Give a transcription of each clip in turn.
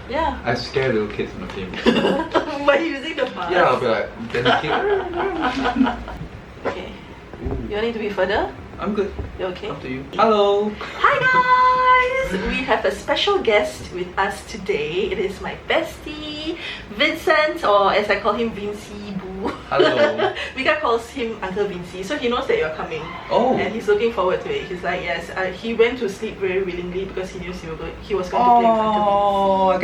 Yeah. I scare little kids on the plane. By using the bus? Yeah, I'll be like, then the kid. Okay. You want it to be further? I'm good. You okay? Up to you. Hello. Hi guys! We have a special guest with us today. It is my bestie, Vincent, or as I call him, Vincy Boo. Hello. Mika calls him Uncle Vincy, so he knows that you're coming. Oh. And he's looking forward to it. He's like, yes. He went to sleep very willingly because he knew he was going to play with Uncle Vincy. Oh, I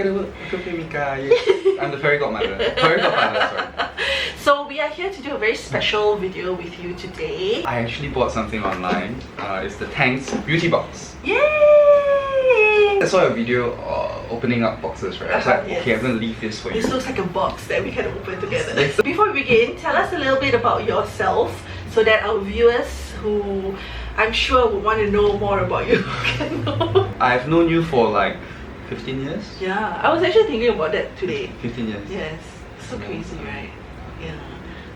can play Mika. Yes. I'm the fairy godmother. Fairy godfather, sorry. So we are here to do a very special video with you today. I actually bought something online. It's the TANGS beauty box. Yay! I saw a video opening up boxes, right? I was like, Yes. okay, I'm gonna leave this for you. This looks like a box that we can open together. Before we begin, tell us a little bit about yourself so that our viewers who I'm sure would want to know more about you can know. I've known you for like 15 years? Yeah, I was actually thinking about that today. 15 years. Yes, so crazy, right? Yeah.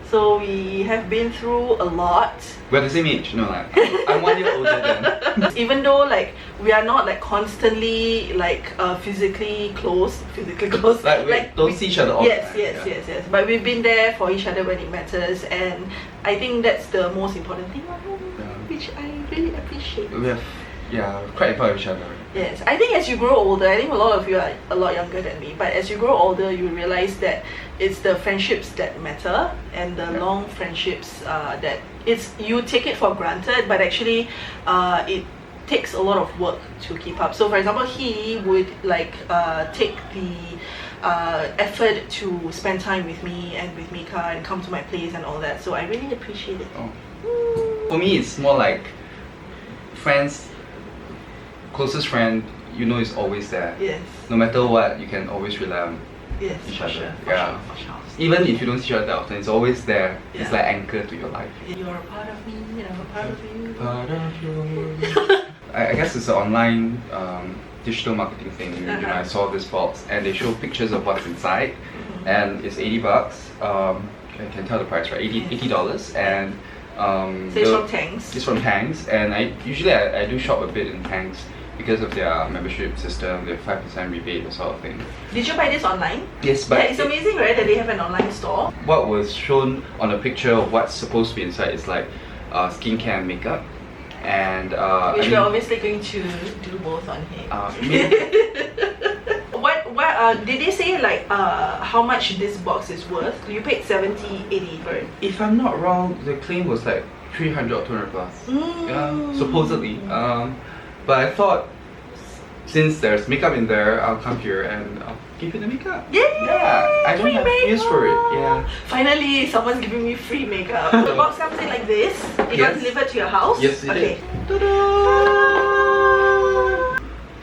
So we have been through a lot. We're the same age, no, like I'm 1 year older than. Even though like we are not like constantly like physically close. Like we don't see each other all the time. Yes. But we've been there for each other when it matters, and I think that's the most important thing, which I really appreciate. We have, quite proud of each other. Yes, I think as you grow older, I think a lot of you are a lot younger than me, but as you grow older, you realize that it's the friendships that matter, and the long friendships that you take it for granted, but actually it takes a lot of work to keep up. So for example, he would like take the effort to spend time with me and with Mika and come to my place and all that, so I really appreciate it. For me, it's more like friends. Closest friend, you know, is always there. Yes. No matter what, you can always rely on each other. For sure. Even if you don't see each other that often, it's always there. Yeah. It's like anchor to your life. You're a part of me, and I'm a part of you. Part of you. I guess it's an online digital marketing thing. You know, I saw this box and they show pictures of what's inside, and it's $80. I can tell the price, right? $80, and so it's from TANGS. It's from TANGS, and I usually do shop a bit in TANGS because of their membership system, their 5% rebate, that sort of thing. Did you buy this online? Yes, but it's amazing, right, that they have an online store. What was shown on the picture of what's supposed to be inside is like skincare and makeup, and which we're obviously going to do both on him. What did they say like how much this box is worth? You paid 70-80 for it. If I'm not wrong, the claim was like 300 or 200 plus. Supposedly. But I thought since there's makeup in there, I'll come here and I'll give you the makeup. Yeah, I don't have use for it. Yeah. Finally, someone's giving me free makeup. The box comes in like this. It got delivered to your house. Yes, it did.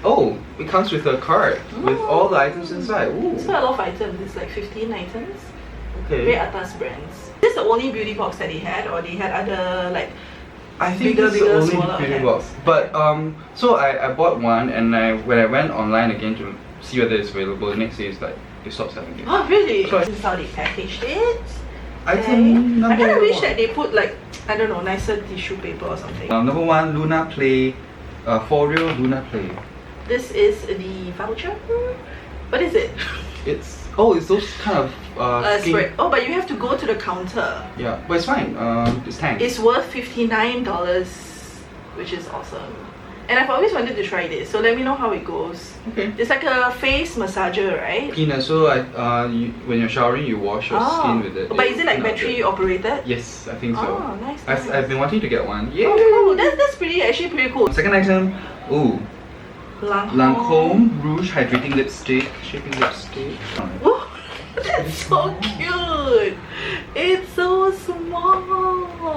Oh, it comes with a card with all the items inside. Ooh. It's quite a lot of items. It's like 15 items. Okay. Very atas brands. This is the only beauty box that they had, or they had other like. I think this is the only beauty box. But so I bought one, and when I went online again to see whether it's available, the next day it's like they stopped selling it. Oh really? So this is how they packaged it. Item number I kind of wish one. that they put like, I don't know, nicer tissue paper or something. Number one, Luna Play, for real Luna Play. This is the voucher. What is it? It's those kind of spread. Oh, but you have to go to the counter. Yeah, but it's fine. It's TANGS. It's worth $59, which is awesome. And I've always wanted to try this, so let me know how it goes. Okay. It's like a face massager, right? Cleaner. So when you're showering, you wash your skin with it. But is it like battery operated? Yes, I think so. Oh, nice. I've been wanting to get one. Yeah. Oh, cool. That's actually pretty cool. Second item. Ooh. Lancome Rouge Hydrating Lipstick. Shaping Lipstick. Oh, that's so cute. It's so small.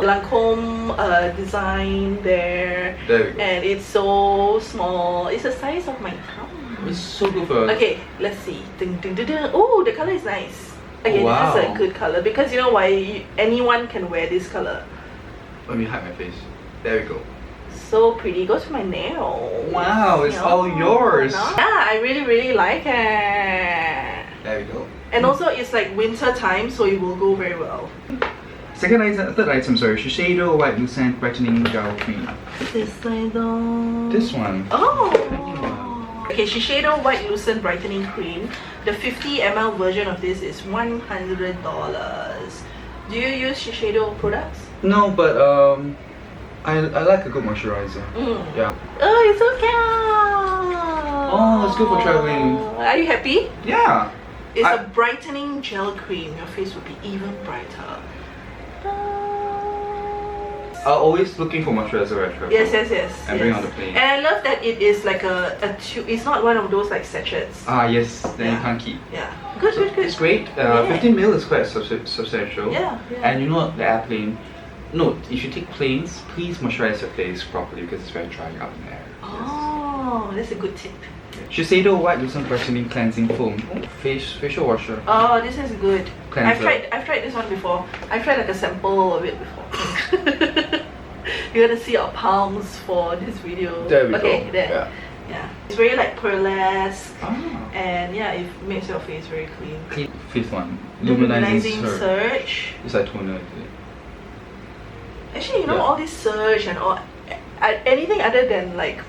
Lancome design there. There we go. And it's so small. It's the size of my thumb. It's so good for. Okay, let's see. Oh, the color is nice. Okay, wow. This is a good color because you know why? Anyone can wear this color. Let me hide my face. There we go. So pretty. Go to my nail. Wow, it's all yours. Yeah, I really like it. There we go. And also, it's like winter time, so it will go very well. Third item, sorry, Shiseido White Lucent Brightening Gel Cream. This one. This one. Oh. Okay, Okay, Shiseido White Lucent Brightening Cream. The 50 ml version of this is $100. Do you use Shiseido products? No, but I like a good moisturizer. Yeah. Oh, it's so cute! Oh, it's good for traveling. Are you happy? Yeah. It's a brightening gel cream. Your face will be even brighter. I'm always looking for moisturizer at travel. Yes. And bring on the plane. And I love that it is like a tube. It's not one of those like sachets. Yes. Then you can't keep. Yeah. Good. It's great. 15 ml is quite substantial. Yeah. And you know the airplane. No, if you take planes, please moisturize your face properly because it's very dry up in the air. Oh, that's a good tip. Shiseido White Lucent Brightening Cleansing Foam. Facial washer. Oh, this is good. Cleanser. I've tried this one before. I've tried like a sample of it before. You're gonna see our palms for this video. There we go. There. Yeah. It's very like pearlesque. And yeah, it makes your face very clean. Fifth one. Luminizing Surge. It's like toner, is it? Actually, you know, all this surge and all, anything other than like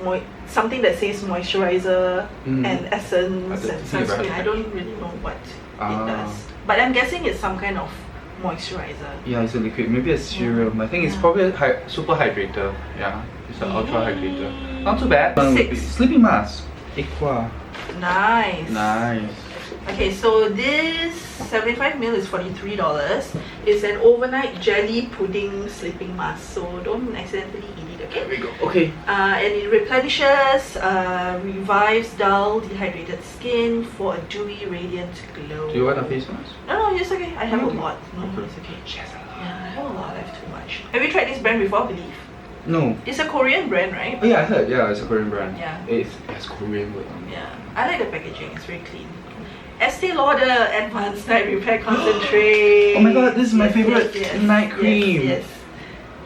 something that says moisturizer and essence and sunscreen, I don't really know what it does. But I'm guessing it's some kind of moisturizer. Yeah, it's a liquid. Maybe a serum. I think it's probably a super hydrator. Yeah, it's an ultra hydrator. Not too bad. 6. Sleeping mask. Aqua. Nice. Okay, so this 75 ml is $43. It's an overnight jelly pudding sleeping mask, so don't accidentally eat it, okay? There we go. Okay. And it replenishes, revives dull, dehydrated skin for a dewy, radiant glow. Do you want a face mask? No, it's okay. I have a lot. No, it's okay. She has a lot. Yeah, I have a lot. I have too much. Have you tried this brand before, I believe? No. It's a Korean brand, right? Oh yeah, I heard. Yeah, it's a Korean brand. Yeah. It has Korean word on it. Yeah. I like the packaging. It's very clean. Estee Lauder Advanced Night Repair Concentrate. Oh my god, this is my favorite night cream.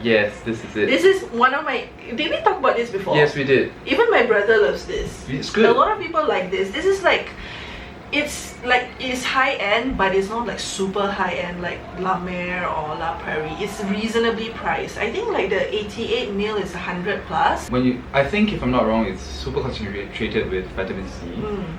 Yes, this is it. This is one of my... Did we talk about this before? Yes, we did. Even my brother loves this. It's good. A lot of people like this. This is like... It's high-end, but it's not like super high-end like La Mer or La Prairie. It's reasonably priced. I think like the 88 ml is 100 plus. I think if I'm not wrong, it's super concentrated with vitamin C.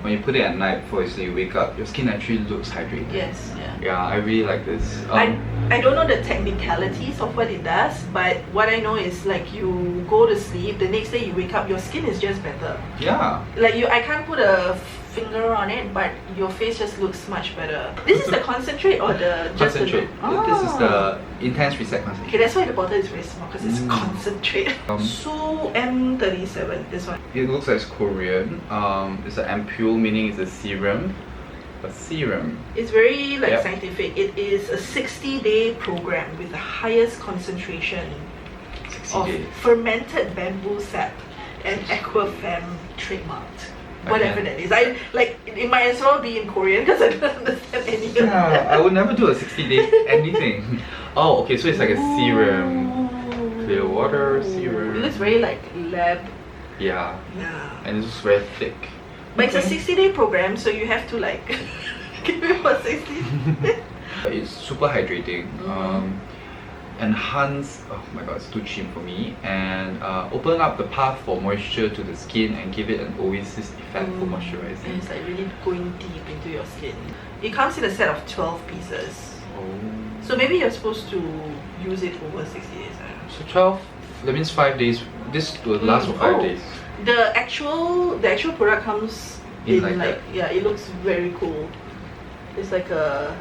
When you put it at night before you wake up, your skin actually looks hydrated. Yes, Yeah, I really like this. I don't know the technicalities of what it does, but what I know is like you go to sleep, the next day you wake up, your skin is just better. Yeah. Like I can't put a finger on it, but your face just looks much better. This is the concentrate or the concentrate? This is the Intense Reset Concentrate. Okay, that's why the bottle is very small because it's concentrate. Su M37, this one. It looks like it's Korean. It's an ampule, meaning it's a serum. It's very like scientific. It is a 60-day program with the highest concentration of fermented bamboo sap and aquafem trademarked. Whatever that is. It might as well be in Korean because I don't understand any of that. I would never do a 60-day anything. Oh, okay, so it's like a serum. Clear water serum. It looks very like lab. Yeah. And it's very thick. But it's a 60-day program, so you have to like keep it for 60 days. It's super hydrating. Enhance, oh my god, it's too cheap for me, and open up the path for moisture to the skin and give it an oasis effect for moisturizing. And it's like really going deep into your skin. It comes in a set of 12 pieces. So maybe you're supposed to use it over 60 days. So 12, that means 5 days. This will last for 5 days. The actual product comes in like it looks very cool. It's like a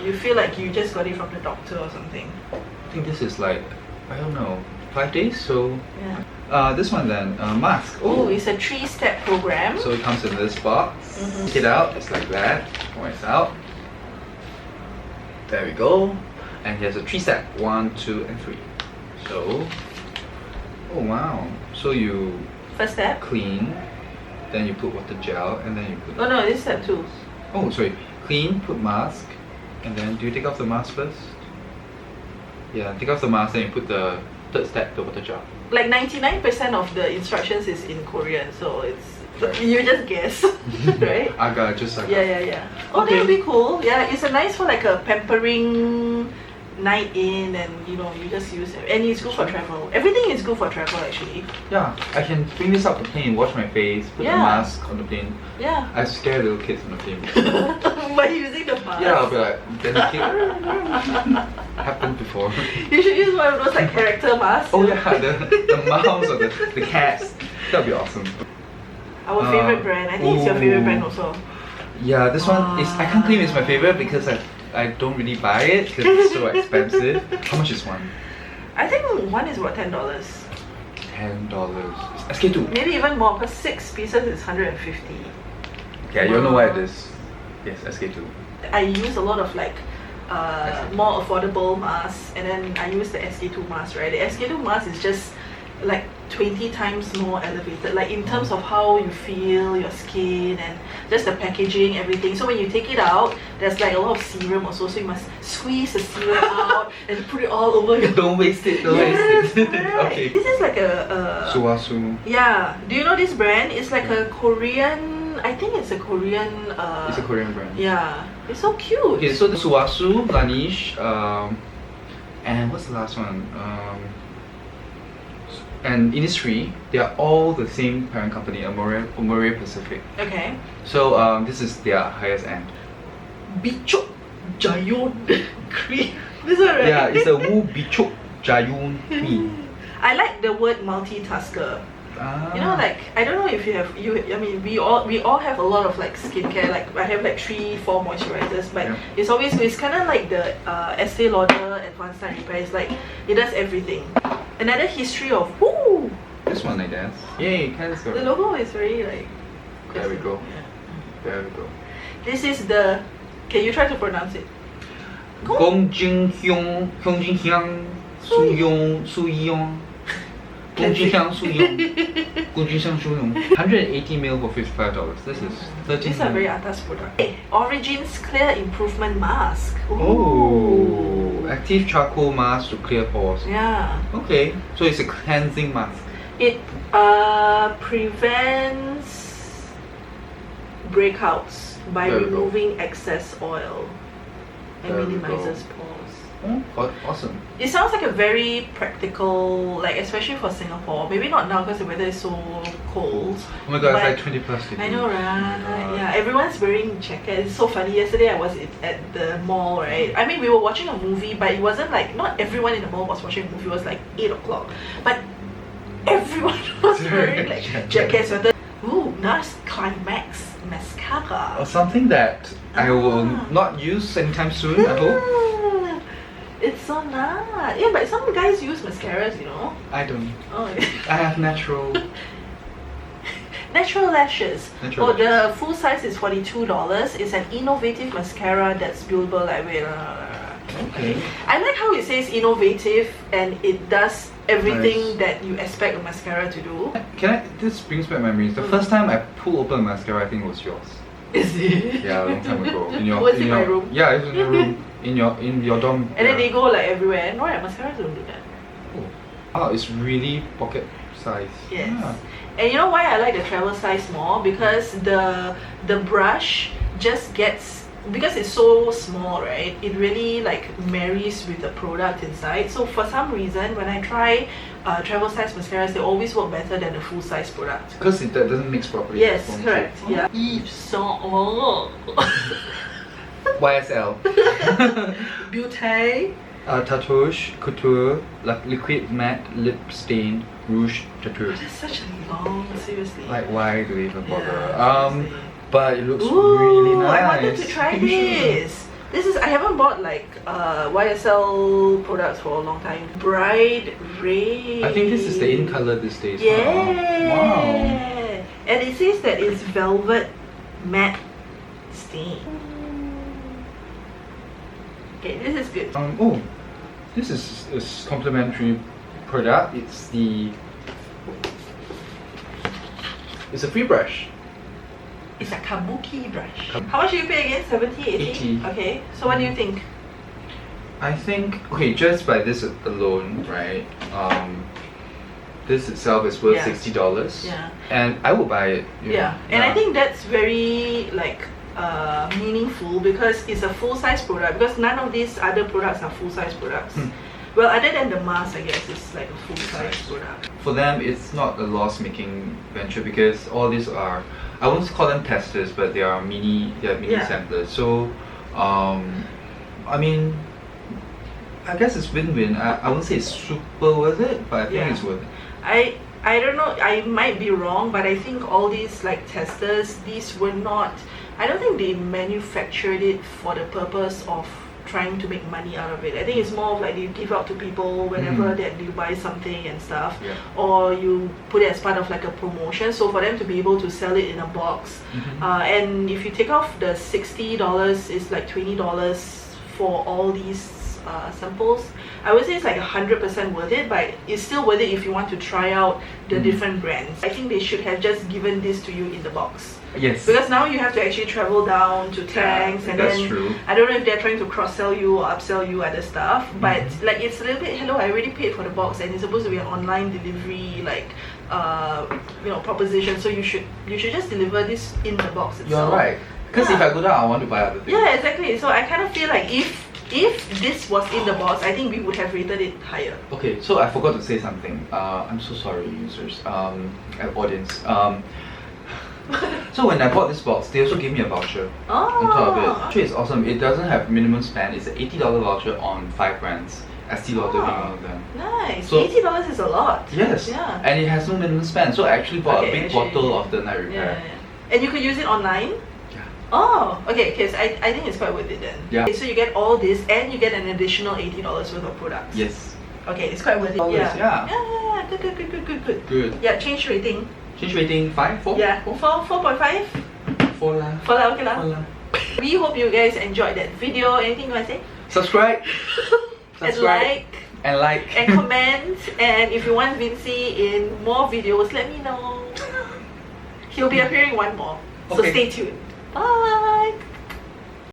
you feel like you just got it from the doctor or something. I think this is like, I don't know, 5 days, so... this one then, mask. Oh, it's a 3-step program. So it comes in this box. Take it out, it's like that. Pour it out. There we go. And here's a 3-step, 1, 2, and 3. So, oh wow. So you... First step. Clean, then you put water gel, and then you put... Oh no, this is step 2. Oh, sorry. Clean, put mask. And then, do you take off the mask first? Yeah, take off the mask, then you put the third step, the water gel. Like 99% of the instructions is in Korean, so you just guess, right? Aga. Yeah. Oh, that would be cool. Yeah, it's a nice for like a pampering night in, and you know, you just use it. And it's good for travel. Everything is good for travel actually. Yeah, I can bring this up the plane, wash my face, put the mask on the plane. Yeah. I scare little kids on the plane. By using the mask. Yeah, I'll be like, then the kid happened before. You should use one of those like character masks. Oh yeah, the mouse or the cats. That'd be awesome. Our favorite brand. I think it's your favorite brand also. Yeah, this one is, I can't claim it's my favorite because I don't really buy it because it's so expensive. How much is one? I think one is about $10. $10. SK2. Maybe even more, because 6 pieces is 150. Yeah, you know why it is. Yes, SK2. I use a lot of like more affordable masks, and then I use the SK2 mask, right? The SK2 mask is just like 20 times more elevated, like in terms of how you feel, your skin, and just the packaging, everything. So when you take it out, there's like a lot of serum also, so you must squeeze the serum out and put it all over your... Don't waste it, don't waste it. Okay. This is like a... Suwasu. Yeah. Do you know this brand? It's like a Korean... I think it's a Korean... It's a Korean brand. Yeah. It's so cute. Okay, so the Suwasu, Vanish, and what's the last one? And Innisfree, they are all the same parent company, Amore Pacific. Okay. So this is their highest end. Bichok Jayon cream. This one, right? Yeah, it's a Wu Bichok Jayon cream. I like the word multitasker. Ah. You know, like, I don't know if you have, I mean, we all have a lot of like skincare. Like I have like 3-4 moisturizers, but it's always, it's kind of like the Estee Lauder Advanced Night Repair. It's like it does everything. Another history of whoo. This one like that. Yay, cancer. The logo is very like. There we go. Yeah. There we go. This is the. Can you try to pronounce it? Gongjinghyung, Hyungjinhyang, Suyong, Suyong. Gongjinhyang, Suyong. Gongjinhyang, Suyong. 180 ml for $55. This is 13. These are very atas product. Hey, Origins Clear Improvement Mask. Ooh. Oh, active charcoal mask to clear pores. Yeah. Okay, so it's a cleansing mask. It prevents breakouts by removing excess oil and minimizes pores. Oh, awesome. It sounds like a very practical, like especially for Singapore. Maybe not now because the weather is so cold. Oh my god, it's like 20 plus degrees. I know, right? Yeah, everyone's wearing jackets. It's so funny. Yesterday I was at the mall, right? I mean, we were watching a movie, but it wasn't like, not everyone in the mall was watching a movie. It was like 8 o'clock. But everyone was wearing like jackets. Ooh, NARS Climax mascara. Or something that I will not use anytime soon, I hope. It's so nice. Yeah, but some guys use mascaras, you know. I don't. Oh. I have natural. Natural lashes. Natural The full size is $42. It's an innovative mascara that's buildable like Okay. I like how it says innovative and it does everything that you expect a mascara to do. This brings back memories. The first time I pulled open a mascara, I think it was yours. Is it? Yeah, a long time ago. Was it in my room? Yeah, it was in your room. In your dorm. And then they go like everywhere. No, right, mascaras don't do that. Oh, it's really pocket size. Yes. Yeah. And you know why I like the travel size more? Because the brush just gets, because it's so small, right? It really like marries with the product inside. So for some reason, when I try travel size mascaras, they always work better than the full size product. Because it doesn't mix properly. Yes, correct. Yeah. Yves Saint Laurent. YSL. Beauté. Tatouage, couture, liquid matte, lip stain, rouge, tattoo. That's such a long, seriously. Like, why do they even bother? Yeah, but it looks really nice. I wanted to try this. This is, I haven't bought like YSL products for a long time. Bright Red. I think this is the in color these days. Yeah. Wow. And it says that it's velvet matte stain. Okay, this is good. This is a complimentary product. It's a free brush. It's a kabuki brush. How much do you pay again? 70, 80? 80. Okay, so what do you think? I think, okay, just by this alone, right? This itself is worth $60. Yeah. And I would buy it. Yeah. And I think that's very like meaningful because it's a full-size product, because none of these other products are full-size products. Well, other than the mask, I guess it's like a full-size product. For them, it's not a loss-making venture because all these are, I won't call them testers, but they are mini samplers. So, I mean, I guess it's win-win. I won't say it's super worth it, but I think it's worth it. I don't know, I might be wrong, but I think all these like testers, these were not, I don't think they manufactured it for the purpose of trying to make money out of it. I think it's more of like they give out to people whenever that you buy something and stuff, or you put it as part of like a promotion, so for them to be able to sell it in a box. And if you take off the $60, it's like $20 for all these samples. I would say it's like 100% worth it, but it's still worth it if you want to try out the different brands. I think they should have just given this to you in the box. Yes. Because now you have to actually travel down to TANGS, and that's then true. I don't know if they're trying to cross-sell you or upsell you other stuff, but like it's a little bit, hello, I already paid for the box and it's supposed to be an online delivery like proposition, so you should just deliver this in the box itself. You're right. Because if I go down, I want to buy other things. Yeah, exactly. So I kind of feel like if this was in the box, I think we would have rated it higher. Okay, so I forgot to say something. I'm so sorry, users, audience. So when I bought this box, they also gave me a voucher on top of it. Actually, it's awesome. It doesn't have minimum spend. It's an $80 voucher on 5 brands. Estee Lauder being one of them. Nice. So, $80 is a lot. Yes. Yeah. And it has no minimum spend. So I actually bought a big bottle of the night repair. Yeah. And you could use it online? Yeah. Oh, okay. Okay, so I think it's quite worth it then. Yeah. Okay, so you get all this and you get an additional $80 worth of products. Yes. Okay, it's quite worth it. Yeah. Yeah. Good. Yeah, change rating. Change rating 5? 4? Yeah. 4.5? 4 lah. 4 lah, okay lah. 4 lah. We hope you guys enjoyed that video. Anything you want to say? Subscribe. And like. And like. And comment. And if you want Vinci in more videos, let me know. He'll be appearing one more. So stay tuned. Bye.